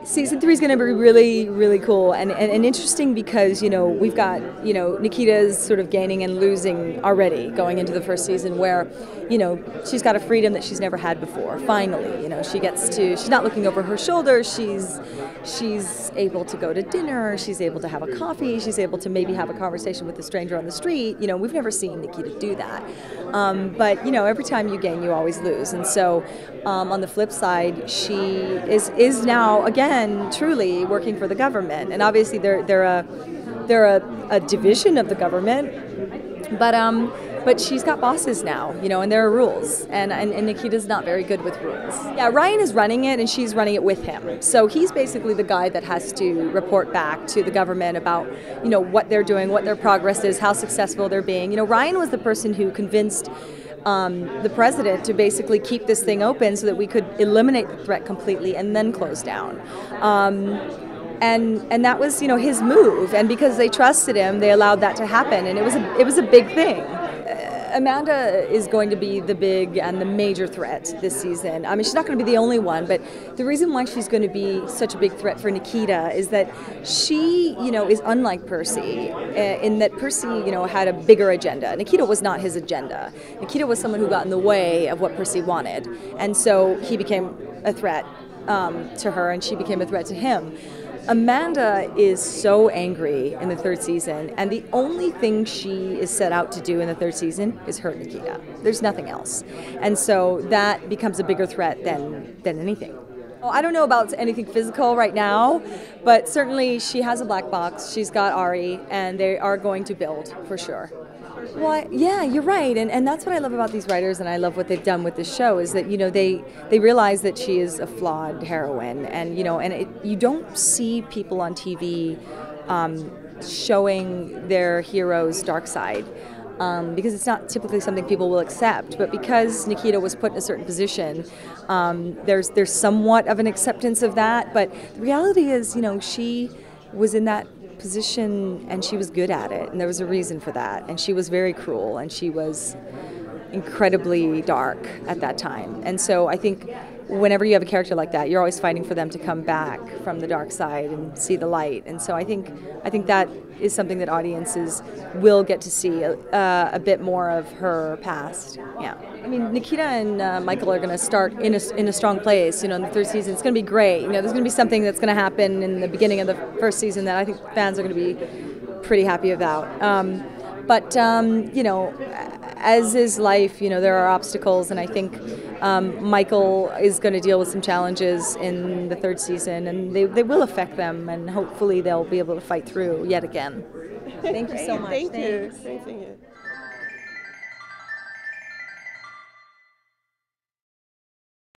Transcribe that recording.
Season 3 is going to be really, really cool and interesting because, we've got, Nikita's sort of gaining and losing already going into the first season where, she's got a freedom that she's never had before. Finally, she's not looking over her shoulder. She's able to go to dinner. She's able to have a coffee. She's able to maybe have a conversation with a stranger on the street. We've never seen Nikita do that. But, every time you gain, you always lose. And so on the flip side, she is now, again, truly working for the government, and obviously they're a division of the government, but she's got bosses now, and there are rules, and Nikita's not very good with rules. Yeah, Ryan is running it, and she's running it with him. So he's basically the guy that has to report back to the government about, what they're doing, what their progress is, how successful they're being. Ryan was the person who convinced the president to basically keep this thing open so that we could eliminate the threat completely and then close down. And that was, his move. And because they trusted him, they allowed that to happen. And it was a big thing. Amanda is going to be the big and the major threat this season. I mean, she's not going to be the only one, but the reason why she's going to be such a big threat for Nikita is that she, is unlike Percy in that Percy, had a bigger agenda. Nikita was not his agenda. Nikita was someone who got in the way of what Percy wanted, and so he became a threat to her, and she became a threat to him. Amanda is so angry in the third season, and the only thing she is set out to do in the third season is hurt Nikita. There's nothing else. And so that becomes a bigger threat than anything. Well, I don't know about anything physical right now, but certainly she has a black box. She's got Ari, and they are going to build, for sure. Well, yeah, you're right, and that's what I love about these writers, and I love what they've done with this show is that they realize that she is a flawed heroine, and you don't see people on TV showing their hero's dark side. Because it's not typically something people will accept, but because Nikita was put in a certain position, there's somewhat of an acceptance of that. But the reality is, she was in that position and she was good at it, and there was a reason for that. And she was very cruel, and she was incredibly dark at that time. And so I think whenever you have a character like that, you're always fighting for them to come back from the dark side and see the light. And so I think that is something that audiences will get to see a bit more of her past. Yeah, I mean, Nikita and Michael are going to start in a strong place. In the third season, it's going to be great. There's going to be something that's going to happen in the beginning of the first season that I think fans are going to be pretty happy about. But as is life, there are obstacles, and I think Michael is going to deal with some challenges in the third season, and they will affect them, and hopefully they'll be able to fight through yet again. Thank you so much. Thank you. Thank you.